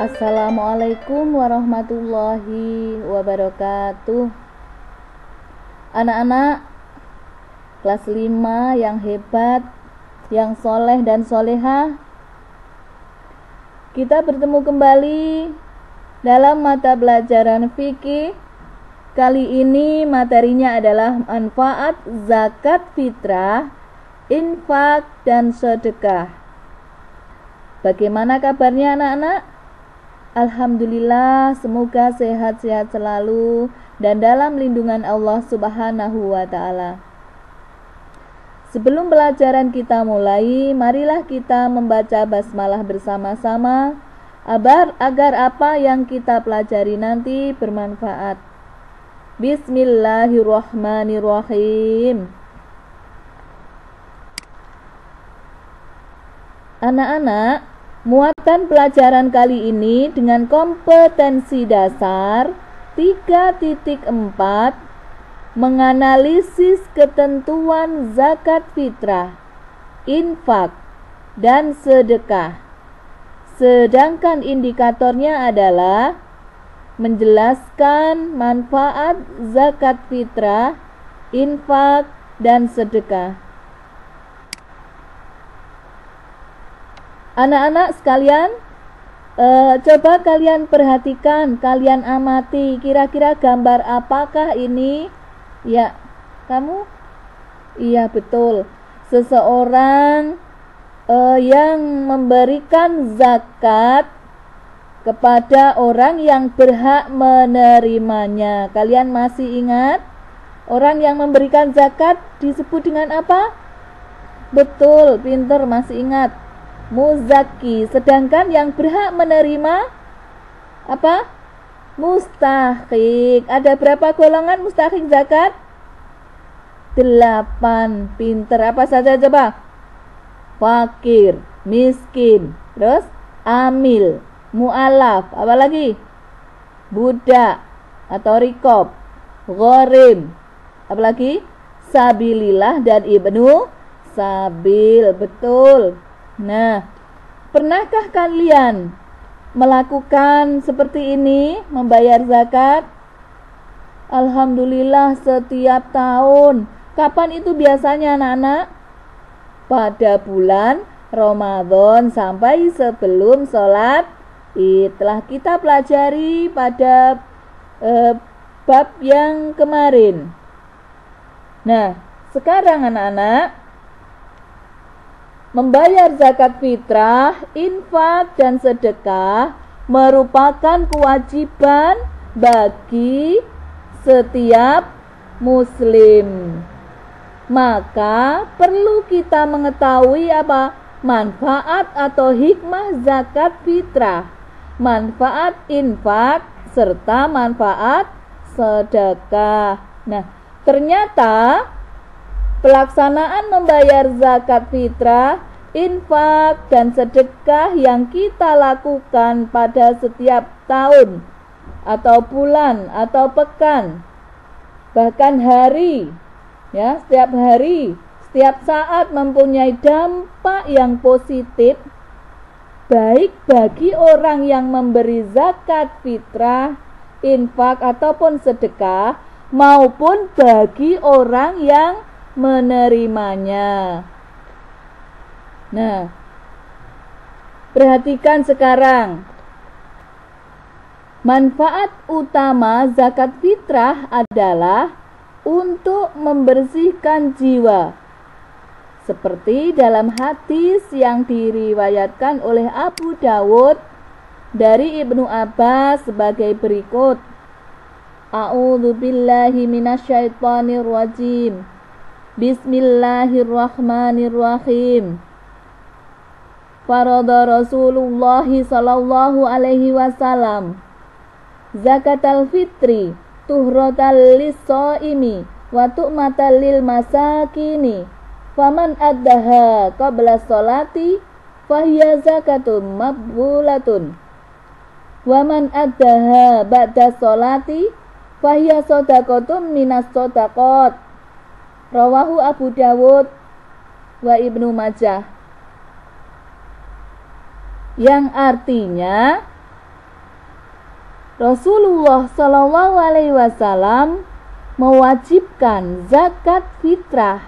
Assalamualaikum warahmatullahi wabarakatuh. Anak-anak kelas 5 yang hebat, yang soleh dan solehah, kita bertemu kembali dalam mata pelajaran fikih. Kali ini materinya adalah manfaat zakat fitrah, infak dan sedekah. Bagaimana kabarnya anak-anak? Alhamdulillah, semoga sehat-sehat selalu dan dalam lindungan Allah Subhanahu wa ta'ala. Sebelum pelajaran kita mulai, marilah kita membaca basmalah bersama-sama agar apa yang kita pelajari nanti bermanfaat. Bismillahirrahmanirrahim. Anak-anak, muatan pelajaran kali ini dengan kompetensi dasar 3.4 menganalisis ketentuan zakat fitrah, infak, dan sedekah. Sedangkan indikatornya adalah menjelaskan manfaat zakat fitrah, infak, dan sedekah. Anak-anak sekalian, coba kalian perhatikan, kalian amati, kira-kira gambar apakah ini? Ya, kamu? Iya, betul. Seseorang yang memberikan zakat kepada orang yang berhak menerimanya. Kalian masih ingat? Orang yang memberikan zakat disebut dengan apa? Betul, pinter, masih ingat. Muzaki. Sedangkan yang berhak menerima apa? Mustahik. Ada berapa golongan mustahik zakat? 8. Pinter. Apa saja coba? Fakir, miskin, terus amil, mu'alaf, apa lagi? Budak atau rikob, ghorim, apa lagi? Sabilillah dan ibnu sabil. Betul. Nah, pernahkah kalian melakukan seperti ini, membayar zakat? Alhamdulillah setiap tahun. Kapan itu biasanya anak-anak? Pada bulan Ramadan sampai sebelum sholat Id. Telah kita pelajari pada bab yang kemarin. Nah, sekarang anak-anak, membayar zakat fitrah, infak, dan sedekah merupakan kewajiban bagi setiap muslim. Maka perlu kita mengetahui apa? Manfaat atau hikmah zakat fitrah, manfaat infak, serta manfaat sedekah. Nah, ternyata pelaksanaan membayar zakat fitrah, infak, dan sedekah yang kita lakukan pada setiap tahun atau bulan atau pekan, bahkan hari, ya, setiap hari, setiap saat mempunyai dampak yang positif baik bagi orang yang memberi zakat fitrah, infak, ataupun sedekah, maupun bagi orang yang menerimanya. Nah, perhatikan sekarang. Manfaat utama zakat fitrah adalah untuk membersihkan jiwa. Seperti dalam hadis yang diriwayatkan oleh Abu Dawud dari Ibnu Abbas sebagai berikut. A'udzu billahi minasyaitonir rajim. Bismillahirrahmanirrahim. Farada Rasulullah sallallahu alaihi wasallam zakatal fitri tuhratal lis-shaimi wa tu'matal lil masakini. Faman addaha qabla sholati fahiya zakatun maqbulatun. Wa man addaha ba'da sholati fahiya shadaqatun minas shadaqat. Rawahu Abu Dawud wa Ibnu Majah. Yang artinya Rasulullah Shallallahu Alaihi Wasallam mewajibkan zakat fitrah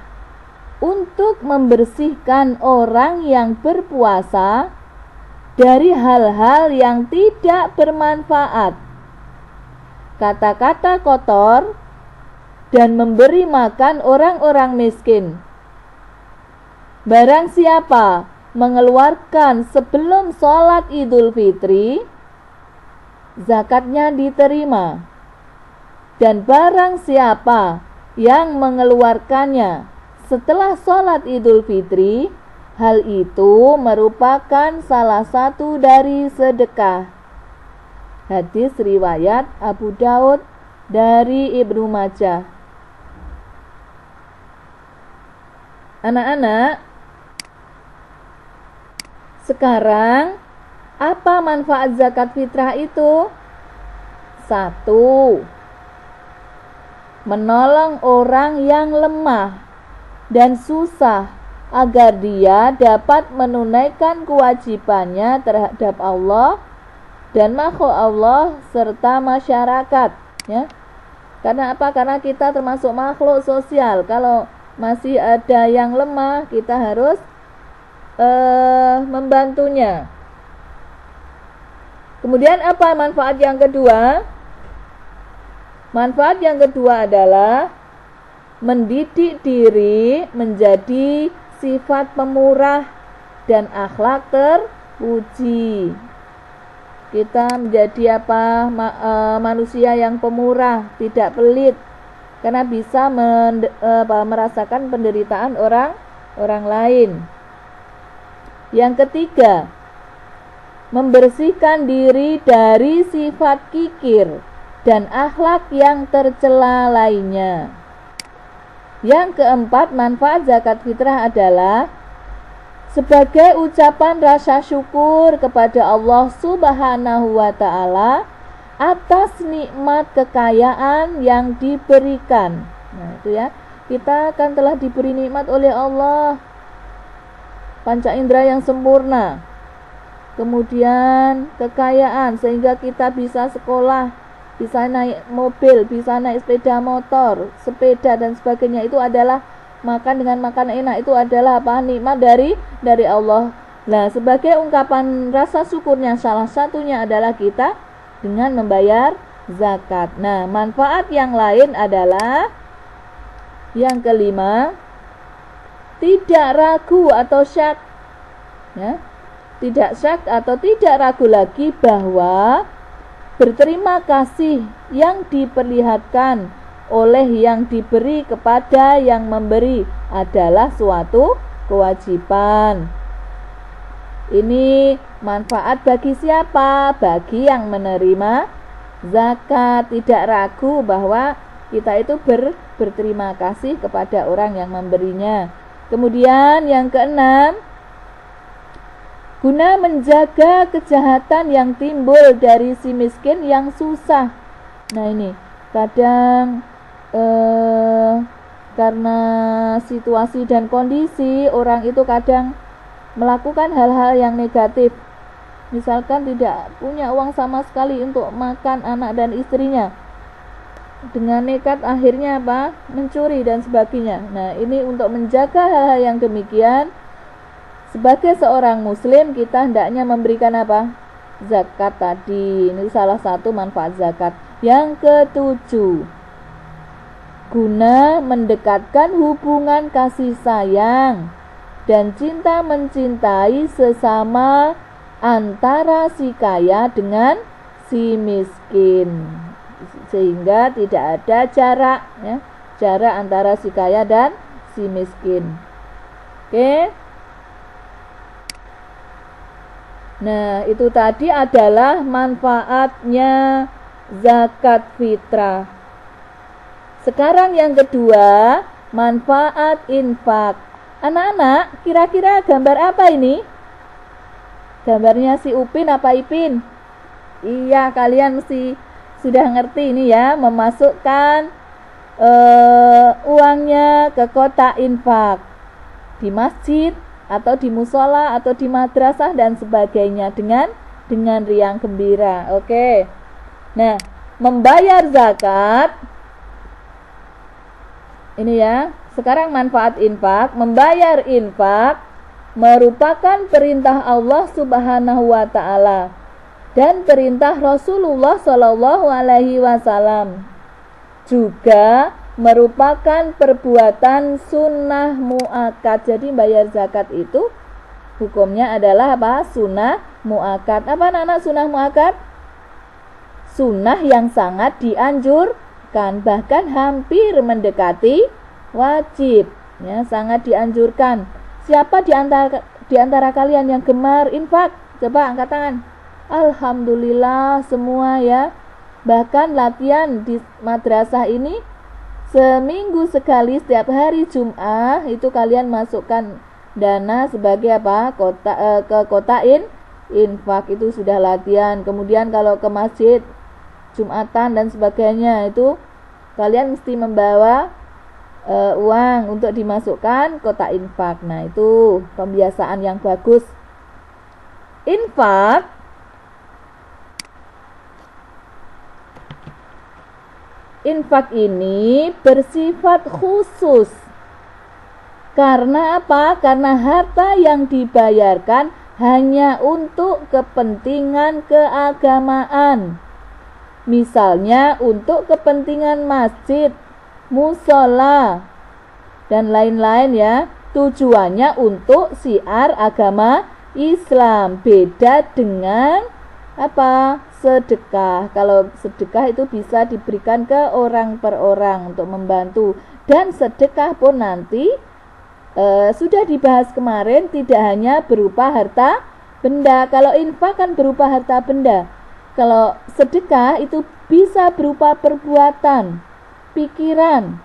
untuk membersihkan orang yang berpuasa dari hal-hal yang tidak bermanfaat, kata-kata kotor, dan memberi makan orang-orang miskin. Barang siapa mengeluarkan sebelum sholat Idul Fitri, zakatnya diterima. Dan barang siapa yang mengeluarkannya setelah sholat Idul Fitri, hal itu merupakan salah satu dari sedekah. Hadis riwayat Abu Daud dari Ibnu Majah. Anak-anak, sekarang apa manfaat zakat fitrah itu? 1. Menolong orang yang lemah dan susah agar dia dapat menunaikan kewajibannya terhadap Allah dan makhluk Allah serta masyarakat, ya. Karena apa? Karena kita termasuk makhluk sosial. Kalau masih ada yang lemah, kita harus membantunya. Kemudian apa manfaat yang kedua? Manfaat yang kedua adalah mendidik diri menjadi sifat pemurah dan akhlak terpuji. Kita menjadi manusia yang pemurah, tidak pelit, karena bisa merasakan penderitaan orang lain. Yang ketiga, membersihkan diri dari sifat kikir dan akhlak yang tercela lainnya. Yang keempat, manfaat zakat fitrah adalah sebagai ucapan rasa syukur kepada Allah Subhanahu wa Ta'ala atas nikmat kekayaan yang diberikan. Nah, itu ya, kita kan telah diberi nikmat oleh Allah, panca indera yang sempurna, kemudian kekayaan sehingga kita bisa sekolah, bisa naik mobil, bisa naik sepeda motor, sepeda dan sebagainya. Itu adalah makan dengan makan enak, itu adalah apa? Nikmat dari Allah. Nah, sebagai ungkapan rasa syukurnya salah satunya adalah kita dengan membayar zakat. Nah, manfaat yang lain adalah yang kelima, tidak ragu atau syak, ya, tidak syak atau tidak ragu lagi bahwa berterima kasih yang diperlihatkan oleh yang diberi kepada yang memberi adalah suatu kewajiban. Ini manfaat bagi siapa? Bagi yang menerima zakat. Tidak ragu bahwa kita itu berterima kasih kepada orang yang memberinya. Kemudian yang keenam, guna menjaga kejahatan yang timbul dari si miskin yang susah. Nah, ini kadang karena situasi dan kondisi, orang itu kadang melakukan hal-hal yang negatif. Misalkan tidak punya uang sama sekali untuk makan anak dan istrinya, dengan nekat akhirnya apa? Mencuri dan sebagainya. Nah, ini untuk menjaga hal-hal yang demikian, sebagai seorang muslim kita hendaknya memberikan apa? Zakat tadi. Ini salah satu manfaat zakat. Yang ketujuh, guna mendekatkan hubungan kasih sayang dan cinta mencintai sesama antara si kaya dengan si miskin, sehingga tidak ada jarak, ya, jarak antara si kaya dan si miskin. Oke. Nah, itu tadi adalah manfaatnya zakat fitrah. Sekarang yang kedua, manfaat infak. Anak-anak, kira-kira gambar apa ini? Gambarnya si Upin apa Ipin? Iya, kalian mesti sudah ngerti ini ya, memasukkan uangnya ke kotak infak di masjid atau di musola atau di madrasah dan sebagainya dengan riang gembira. Oke. Nah, membayar zakat ini ya. Sekarang manfaat infak. Membayar infak merupakan perintah Allah Subhanahu wa taala dan perintah Rasulullah Shallallahu alaihi wasallam. Juga merupakan perbuatan sunnah muakkad. Jadi bayar zakat itu hukumnya adalah apa? Sunnah muakkad. Apa anak-anak sunnah muakkad? Sunnah yang sangat dianjurkan, bahkan hampir mendekati wajib, ya, sangat dianjurkan. Siapa di antara kalian yang gemar infak? Coba angkat tangan. Alhamdulillah semua ya. Bahkan latihan di madrasah ini seminggu sekali, setiap hari Jumat itu kalian masukkan dana sebagai apa? Ke kotain infak, itu sudah latihan. Kemudian kalau ke masjid Jumatan dan sebagainya itu kalian mesti membawa uang untuk dimasukkan kotak infak. Nah, itu pembiasaan yang bagus. Infak ini bersifat khusus. Karena apa? Karena harta yang dibayarkan hanya untuk kepentingan keagamaan. Misalnya untuk kepentingan masjid, musola, dan lain-lain ya. Tujuannya untuk syiar agama Islam. Beda dengan apa? Sedekah. Kalau sedekah itu bisa diberikan ke orang per orang untuk membantu. Dan sedekah pun nanti sudah dibahas kemarin, tidak hanya berupa harta benda. Kalau infak kan berupa harta benda. Kalau sedekah itu bisa berupa perbuatan, pikiran,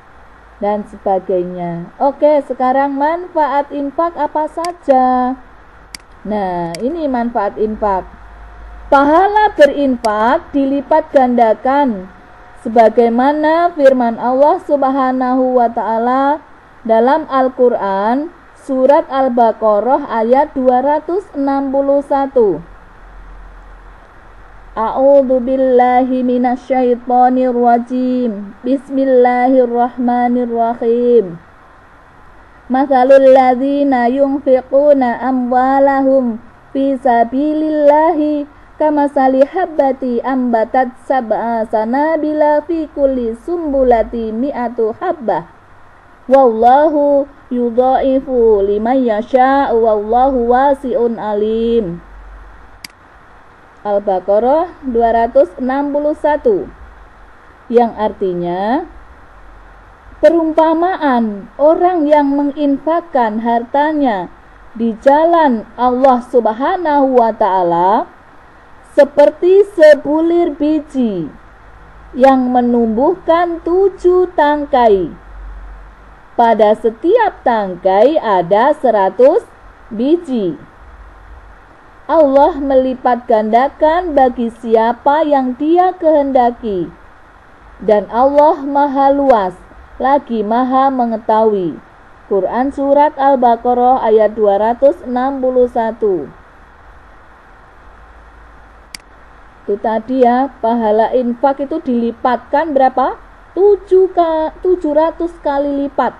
dan sebagainya. Oke, sekarang manfaat infak apa saja? Nah, ini manfaat infak. Pahala berinfak dilipat gandakan sebagaimana firman Allah Subhanahu wa taala dalam Al-Qur'an surat Al-Baqarah ayat 261. A'udzu billahi minasyaitonir rajim. Bismillahirrahmanirrahim. Matsalul ladzina yunfiquna amwalahum fi sabilillahi kamasali habbati ambatat sab'a sanabila fi kulli sumbulati mi'atu habbah. Wallahu yudha'ifu liman yasha'u wallahu wasi'un alim. Al-Baqarah 261, yang artinya perumpamaan orang yang menginfakkan hartanya di jalan Allah Subhanahu wa taala seperti sebulir biji yang menumbuhkan 7 tangkai. Pada setiap tangkai ada 100 biji. Allah melipat gandakan bagi siapa yang Dia kehendaki. Dan Allah Maha Luas, lagi Maha Mengetahui. Quran surat Al-Baqarah ayat 261. Itu tadi ya, pahala infak itu dilipatkan berapa? 700 kali lipat.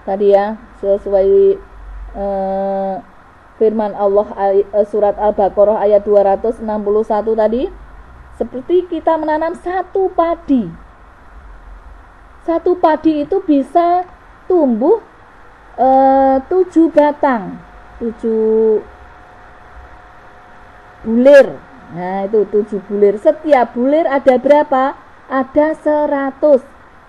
Tadi ya, sesuai firman Allah surat Al-Baqarah ayat 261 tadi. Seperti kita menanam satu padi. Satu padi itu bisa tumbuh 7 batang, 7 bulir. Nah, itu 7 bulir. Setiap bulir ada berapa? Ada 100.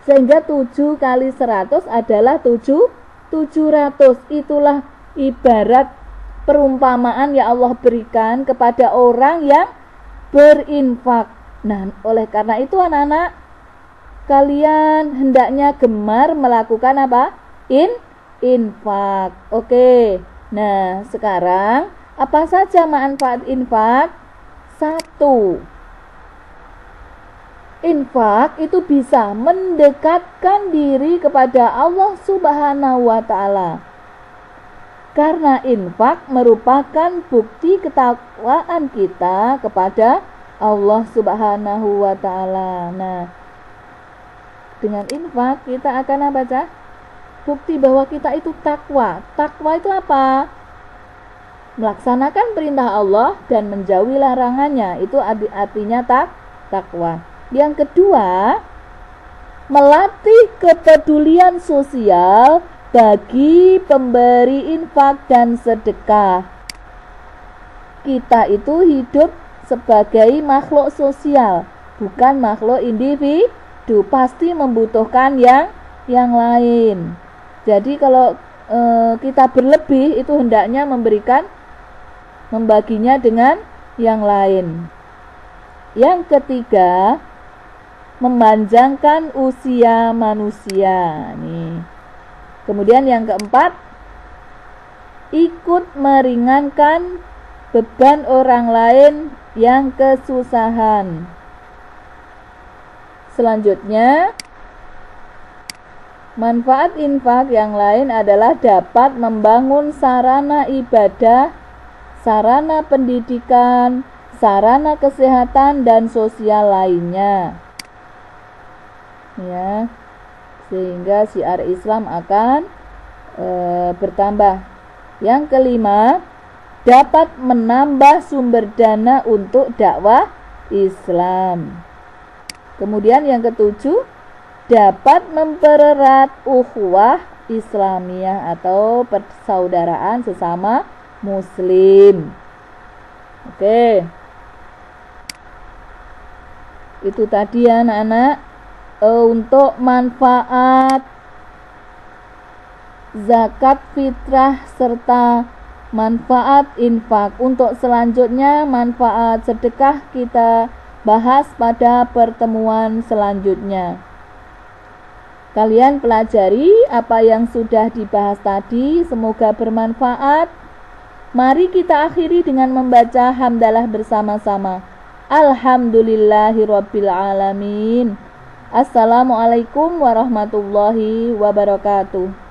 Sehingga 7 kali 100 adalah 700. Itulah ibarat perumpamaan yang Allah berikan kepada orang yang berinfak. Nah, oleh karena itu anak-anak, kalian hendaknya gemar melakukan apa? Infak. Oke. Nah, sekarang apa saja manfaat infak? 1. Infak itu bisa mendekatkan diri kepada Allah Subhanahu wa taala. Karena infak merupakan bukti ketakwaan kita kepada Allah Subhanahu wa ta'ala. Nah, dengan infak kita akan apa, Cah? Bukti bahwa kita itu takwa. Takwa itu apa? Melaksanakan perintah Allah dan menjauhi larangannya. Itu artinya takwa. Yang kedua, melatih kepedulian sosial bagi pemberi infak dan sedekah. Kita itu hidup sebagai makhluk sosial, bukan makhluk individu, pasti membutuhkan yang lain. Jadi kalau kita berlebih itu hendaknya membaginya dengan yang lain. Yang ketiga, memanjangkan usia manusia. Nih. Kemudian yang keempat, ikut meringankan beban orang lain yang kesusahan. Selanjutnya, manfaat infak yang lain adalah dapat membangun sarana ibadah, sarana pendidikan, sarana kesehatan dan sosial lainnya. Ya, sehingga syiar Islam akan bertambah. Yang kelima, dapat menambah sumber dana untuk dakwah Islam. Kemudian yang ketujuh, dapat mempererat ukhuwah Islamiyah atau persaudaraan sesama muslim. Oke. Itu tadi ya anak-anak, untuk manfaat zakat fitrah serta manfaat infak. Untuk selanjutnya manfaat sedekah kita bahas pada pertemuan selanjutnya. Kalian pelajari apa yang sudah dibahas tadi, semoga bermanfaat. Mari kita akhiri dengan membaca hamdalah bersama-sama. Alhamdulillahirabbil alamin. Assalamualaikum warahmatullahi wabarakatuh.